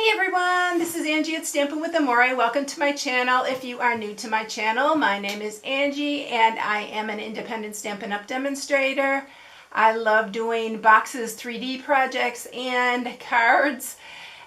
Hey everyone, this is Angie at StampingWithAmore. Welcome to my channel. If you are new to my channel, my name is Angie and I am an independent Stampin' Up! Demonstrator. I love doing boxes, 3D projects, and cards.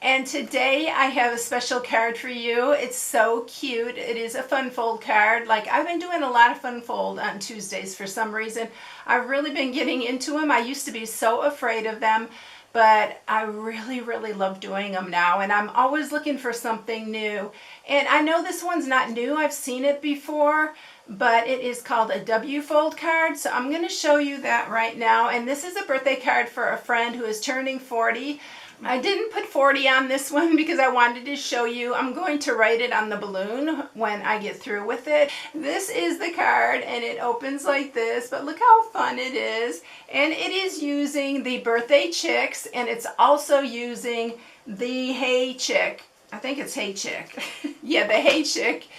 And today I have a special card for you. It's so cute. It is a fun fold card. Like, I've been doing a lot of fun fold on Tuesdays for some reason. I've really been getting into them. I used to be so afraid of them, but I really love doing them now, and I'm always looking for something new. And I know this one's not new, I've seen it before, but it is called a W fold card, so I'm going to show you that right now. And this is a birthday card for a friend who is turning 40. I didn't put 40 on this one because I wanted to show you. I'm going to write it on the balloon when I get through with it. This is the card and it opens like this, but look how fun it is. And it is using the birthday chicks, and it's also using the Hey Chick. I think it's Hey Chick. Yeah, the Hey Chick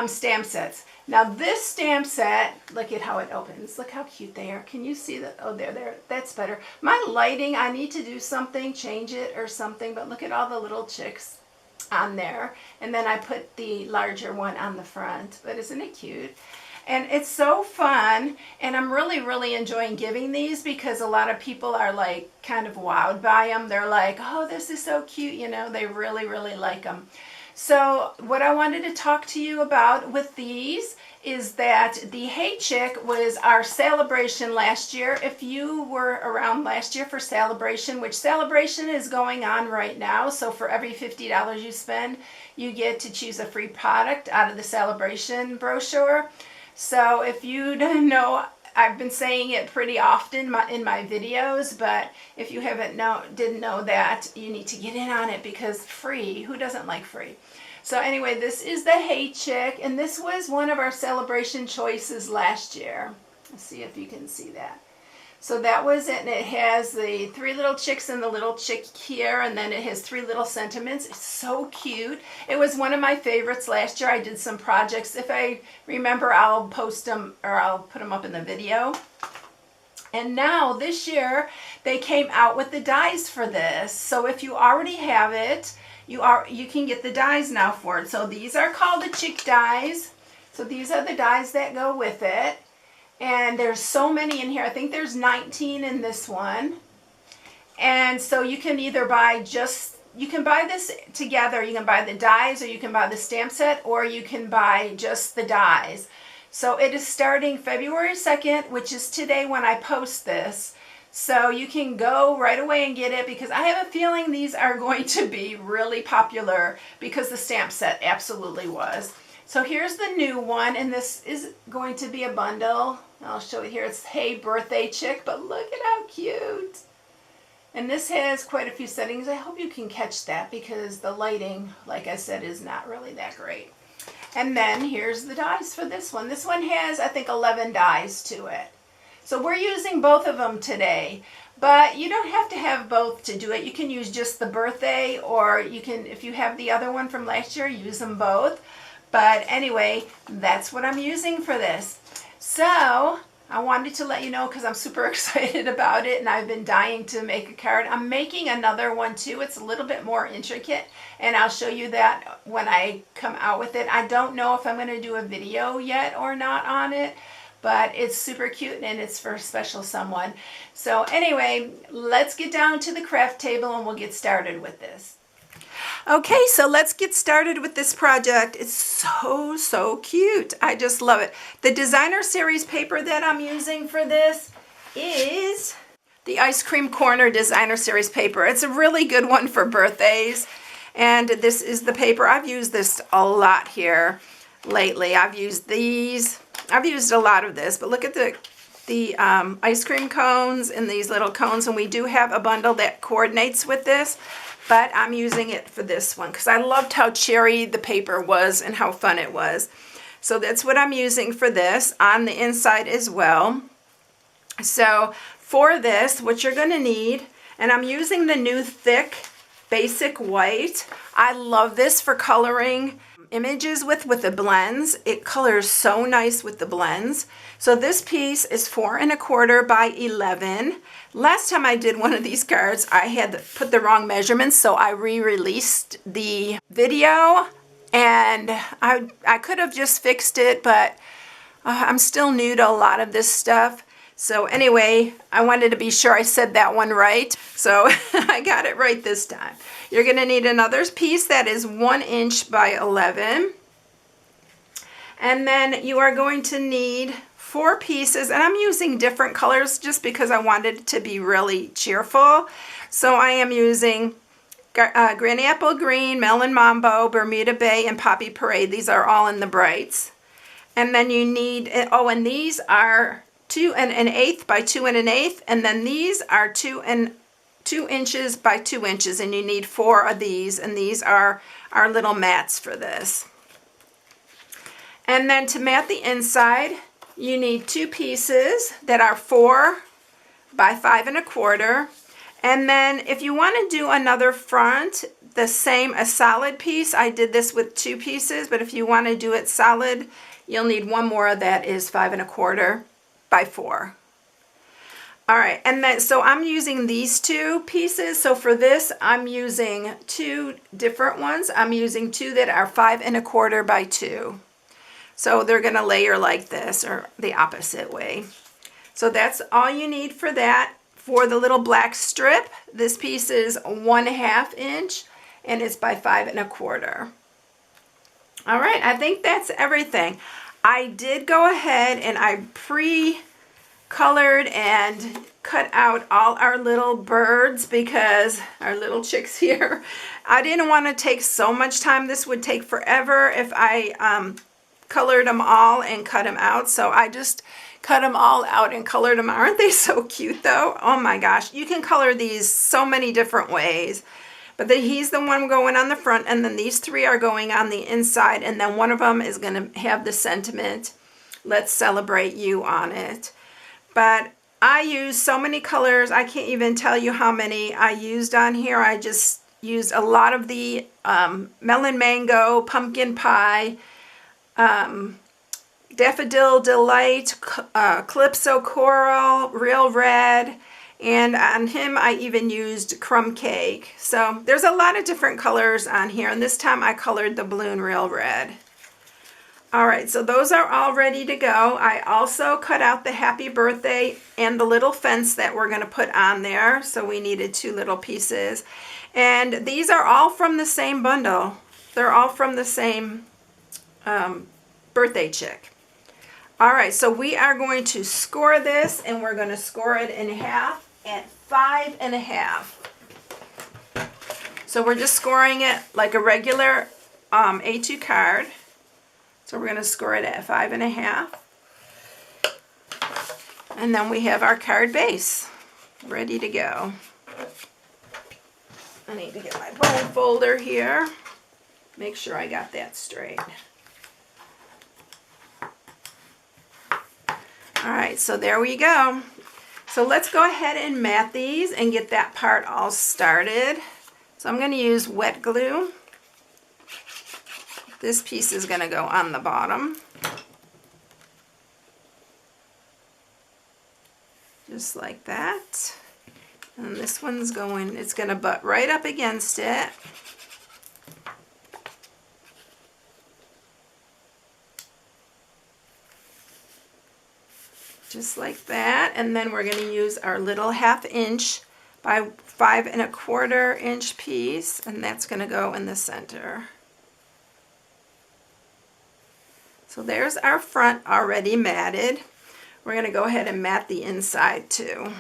stamp sets. Now this stamp set, look at how it opens. Look how cute they are. Can you see that? Oh, there. That's better. My lighting, I need to do something, change it or something, but look at all the little chicks on there. And then I put the larger one on the front. But isn't it cute? And it's so fun, and I'm really enjoying giving these because a lot of people are like kind of wowed by them. They're like, oh, this is so cute, you know, they really like them. So what I wanted to talk to you about with these is that the Hey Chick was our celebration last year. If you were around last year for celebration, which celebration is going on right now, so for every $50 you spend, you get to choose a free product out of the celebration brochure. So if you don't know, I've been saying it pretty often in my videos, but if you didn't know that, you need to get in on it because free. Who doesn't like free? So anyway, this is the Hey Chick, and this was one of our celebration choices last year. Let's see if you can see that. So that was it, and it has the three little chicks and the little chick here, and then it has three little sentiments. It's so cute. It was one of my favorites last year. I did some projects. If I remember, I'll post them or I'll put them up in the video. And now this year they came out with the dies for this. So if you already have it, you can get the dies now for it. So these are called the chick dies. So these are the dies that go with it. And there's so many in here. I think there's 19 in this one. And so you can either buy you can buy this together. You can buy the dies, or you can buy the stamp set, or you can buy just the dies. So it is starting February 2nd, which is today when I post this. So you can go right away and get it because I have a feeling these are going to be really popular because the stamp set absolutely was. So here's the new one, and this is going to be a bundle. I'll show it here. It's Hey Birthday Chick, but look at how cute. And this has quite a few settings. I hope you can catch that because the lighting, like I said, is not really that great. And then here's the dies for this one. This one has, I think, 11 dies to it. So we're using both of them today. But you don't have to have both to do it. You can use just the birthday, or you can, if you have the other one from last year, use them both. But anyway, that's what I'm using for this. So I wanted to let you know because I'm super excited about it and I've been dying to make a card. I'm making another one too. It's a little bit more intricate, and I'll show you that when I come out with it. I don't know if I'm going to do a video yet or not on it, but it's super cute and it's for a special someone. So anyway, let's get down to the craft table and we'll get started with this. Okay, so let's get started with this project. It's so cute. I just love it. The designer series paper that I'm using for this is the Ice Cream Corner designer series paper. It's a really good one for birthdays. And this is the paper. I've used this a lot here lately. I've used these. I've used a lot of this, but look at the ice cream cones and these little cones. And we do have a bundle that coordinates with this. But I'm using it for this one because I loved how cherry the paper was and how fun it was. So that's what I'm using for this on the inside as well. So for this, what you're going to need, and I'm using the new thick basic white. I love this for coloring images with the blends. It colors so nice with the blends. So this piece is 4 1/4 by 11. Last time I did one of these cards, I had put the wrong measurements, so I re-released the video, and I could have just fixed it, but I'm still new to a lot of this stuff. So anyway, I wanted to be sure I said that one right. So I got it right this time. You're going to need another piece that is 1 inch by 11. And then you are going to need 4 pieces, and I'm using different colors just because I wanted it to be really cheerful. So I am using Granny Apple Green, Melon Mambo, Bermuda Bay, and Poppy Parade. These are all in the brights. And then you need, oh, and these are 2 1/8 by 2 1/8, and then these are 2 inches by 2 inches, and you need 4 of these, and these are our little mats for this. And then to mat the inside, you need 2 pieces that are 4 by 5 1/4. And then if you want to do another front, the same, a solid piece, I did this with 2 pieces, but if you want to do it solid, you'll need one more that is 5 1/4 by 4. All right, and then so I'm using these 2 pieces. So for this, I'm using 2 different ones. I'm using 2 that are 5 1/4 by 2. So they're going to layer like this, or the opposite way. So that's all you need for that. For the little black strip, this piece is 1/2 inch, and it's by 5 1/4. All right, I think that's everything. I did go ahead and I pre-colored and cut out all our little birds, because our little chicks here, I didn't want to take so much time. This would take forever if I colored them all and cut them out. So I just cut them all out and colored them. Aren't they so cute though? Oh my gosh, you can color these so many different ways. But he's the one going on the front, and then these 3 are going on the inside, and then one of them is going to have the sentiment, "Let's celebrate you," on it. But I use so many colors, I can't even tell you how many I used on here. I just used a lot of the melon mango, pumpkin pie, daffodil delight, calypso coral, real red, and on him I even used crumb cake. So there's a lot of different colors on here, and this time I colored the balloon real red. All right, so those are all ready to go. I also cut out the happy birthday and the little fence that we're going to put on there. So we needed 2 little pieces. And these are all from the same bundle. They're all from the same birthday chick. All right, so we are going to score this, and we're going to score it in half at 5 1/2. So we're just scoring it like a regular A2 card. So we're going to score it at 5 1/2. And then we have our card base ready to go. I need to get my bone folder here. Make sure I got that straight. All right, so there we go. So let's go ahead and mat these and get that part all started. So I'm going to use wet glue. This piece is going to go on the bottom. Just like that. And this one's going, it's going to butt right up against it. Just like that. And then we're going to use our little 1/2 inch by 5 1/4 inch piece, and that's going to go in the center. So there's our front already matted. We're going to go ahead and mat the inside too.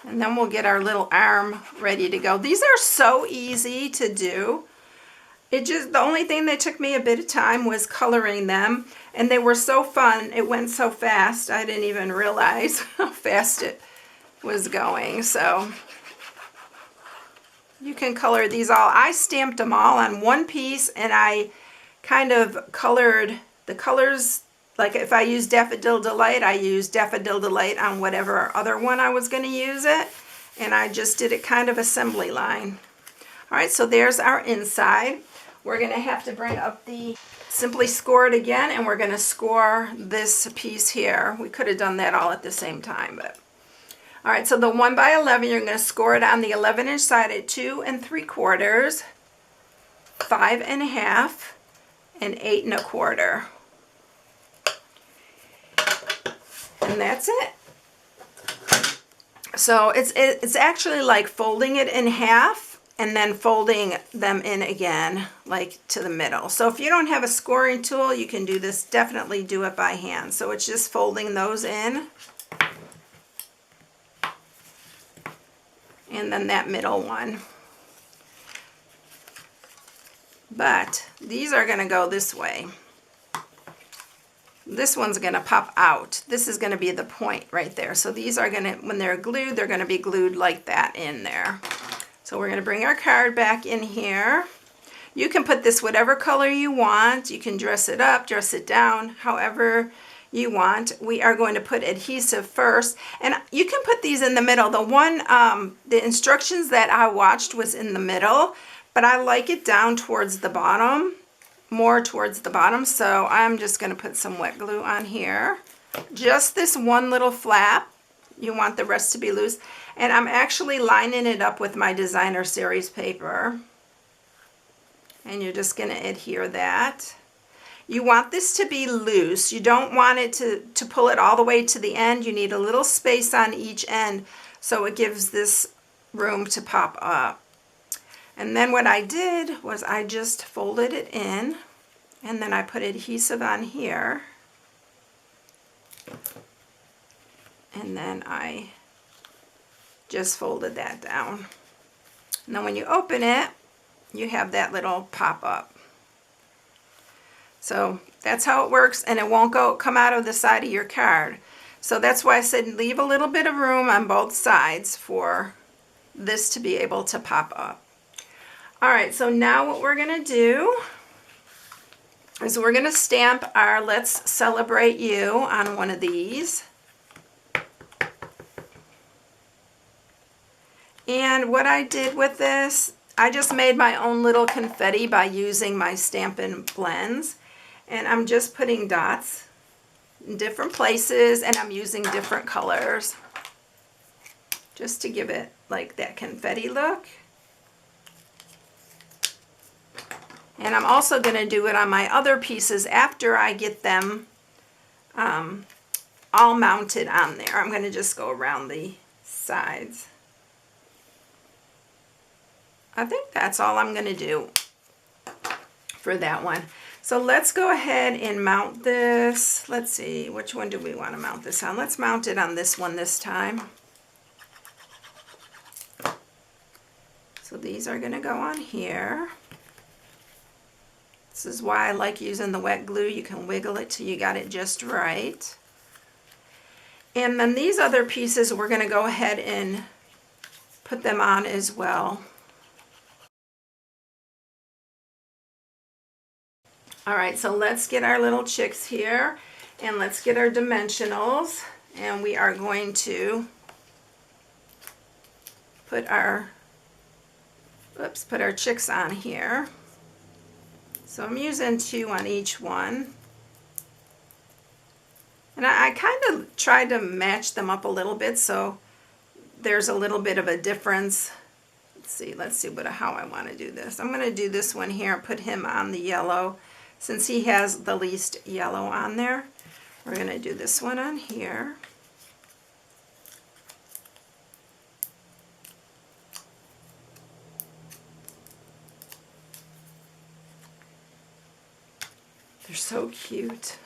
And then we'll get our little arm ready to go. These are so easy to do. The only thing that took me a bit of time was coloring them, and they were so fun. It went so fast, I didn't even realize how fast it was going. So you can color these all. I stamped them all on one piece, and I kind of colored the colors. Like if I use Daffodil Delight, I used Daffodil Delight on whatever other one I was going to use it, and I just did it kind of assembly line. All right, so there's our inside. We're going to have to bring up the Simply Score it again, and we're going to score this piece here. We could have done that all at the same time, but all right, so the 1 by 11, you're going to score it on the 11-inch side at 2 3/4, 5 1/2, and 8 1/4. And that's it. So it's actually like folding it in half and then folding them in again, like to the middle. So if you don't have a scoring tool, you can do this, definitely do it by hand. So it's just folding those in. And then that middle one. But these are going to go this way. This one's going to pop out. This is going to be the point right there. So these are going to, when they're glued, they're going to be glued like that in there. So we're going to bring our card back in here. You can put this whatever color you want. You can dress it up, dress it down, however you want. We are going to put adhesive first, and you can put these in the middle. The instructions that I watched was in the middle, but I like it down towards the bottom, more towards the bottom. So I'm just going to put some wet glue on here. Just this one little flap. You want the rest to be loose. And I'm actually lining it up with my designer series paper. And you're just going to adhere that. You want this to be loose. You don't want it to pull it all the way to the end. You need a little space on each end so it gives this room to pop up. And then what I did was I just folded it in, and then I put adhesive on here. And then I just folded that down. And then when you open it, you have that little pop up. So that's how it works, and it won't come out of the side of your card. So that's why I said leave a little bit of room on both sides for this to be able to pop up. All right, so now what we're going to do is we're going to stamp our Let's Celebrate You on one of these. And what I did with this, I just made my own little confetti by using my Stampin' blends. And I'm just putting dots in different places, and I'm using different colors just to give it like that confetti look. And I'm also going to do it on my other pieces after I get them all mounted on there. I'm going to just go around the sides. I think that's all I'm going to do for that one. So let's go ahead and mount this. Let's see, which one do we want to mount this on? Let's mount it on this one this time. So these are going to go on here. This is why I like using the wet glue. You can wiggle it till you got it just right. And then these other pieces, we're going to go ahead and put them on as well. All right, so let's get our little chicks here, and let's get our dimensionals, and we are going to put our chicks on here. So I'm using 2 on each one. And I kind of tried to match them up a little bit so there's a little bit of a difference. Let's see how I want to do this. I'm going to do this one here and put him on the yellow. Since he has the least yellow on there, we're going to do this one on here. They're so cute.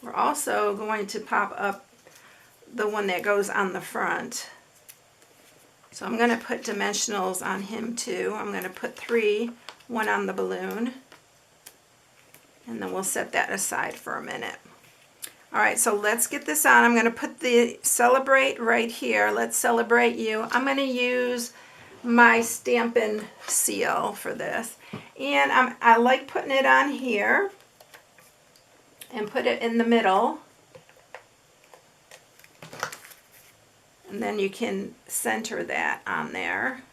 We're also going to pop up the one that goes on the front. So I'm going to put dimensionals on him too. I'm going to put 3, 1 on the balloon. And then we'll set that aside for a minute. All right, so let's get this on. I'm going to put the Celebrate right here. Let's Celebrate You. I'm going to use my Stampin' seal for this. And I like putting it on here and put it in the middle. And then you can center that on there.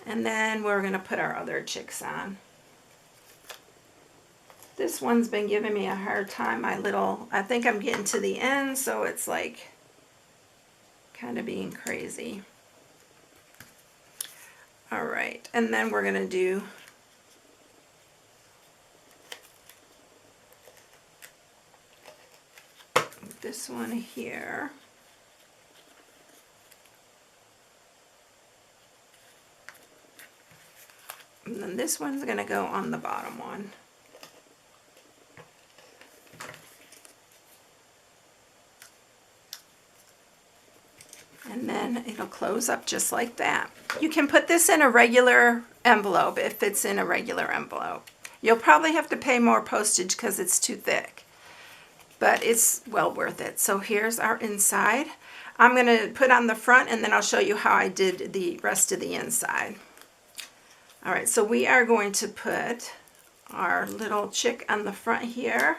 And then we're going to put our other chicks on. This one's been giving me a hard time. I think I'm getting to the end, so it's like kind of being crazy. All right, and then we're going to do this one here. And then this one's going to go on the bottom one. And then it'll close up just like that. You can put this in a regular envelope if it's in a regular envelope. You'll probably have to pay more postage because it's too thick, but it's well worth it. So here's our inside. I'm going to put on the front and then I'll show you how I did the rest of the inside. All right, so we are going to put our little chick on the front here,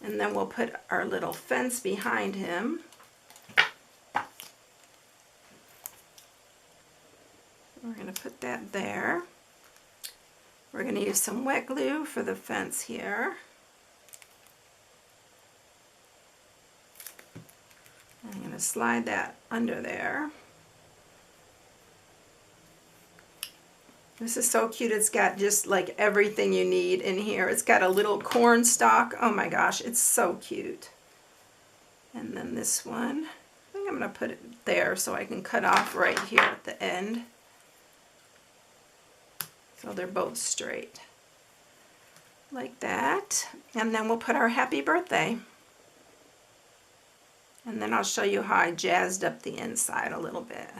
and then we'll put our little fence behind him. We're going to put that there. We're going to use some wet glue for the fence here. I'm going to slide that under there. This is so cute. It's got just like everything you need in here. It's got a little corn stalk. Oh my gosh, it's so cute. And then this one, I think I'm going to put it there so I can cut off right here at the end. So they're both straight. Like that. And then we'll put our happy birthday. And then I'll show you how I jazzed up the inside a little bit.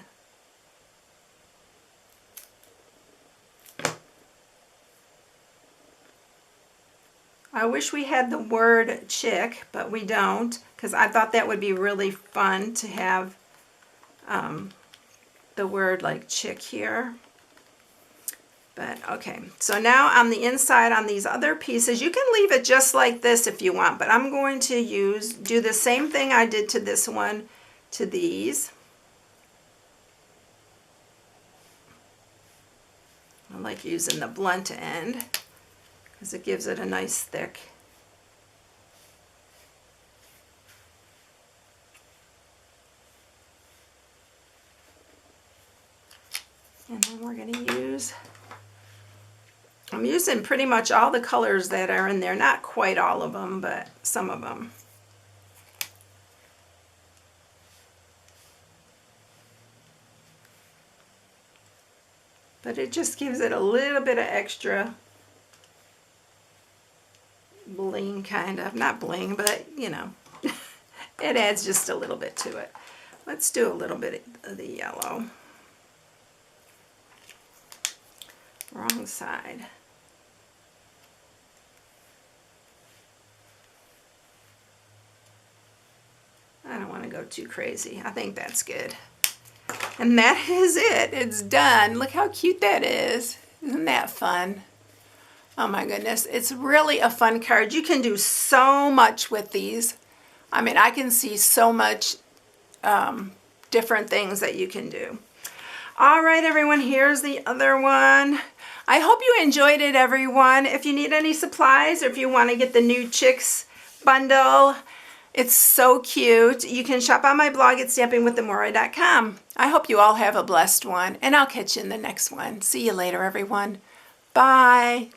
I wish we had the word chick, but we don't, because I thought that would be really fun to have the word like chick here. But okay, so now on the inside on these other pieces, you can leave it just like this if you want, but I'm going to do the same thing I did to this one to these. I like using the blunt end because it gives it a nice thick. And then we're going to use, I'm using pretty much all the colors that are in there, not quite all of them, but some of them. But it just gives it a little bit of extra bling, kind of. Not bling, but you know, it adds just a little bit to it. Let's do a little bit of the yellow. Wrong side. I don't want to go too crazy. I think that's good. And that is it. It's done. Look how cute that is. Isn't that fun? Oh my goodness. It's really a fun card. You can do so much with these. I mean, I can see so much different things that you can do. All right, everyone, here's the other one. I hope you enjoyed it, everyone. If you need any supplies or if you want to get the new Chicks bundle, it's so cute. You can shop on my blog at StampingWithAmore.com. I hope you all have a blessed one, and I'll catch you in the next one. See you later, everyone. Bye.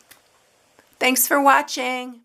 Thanks for watching.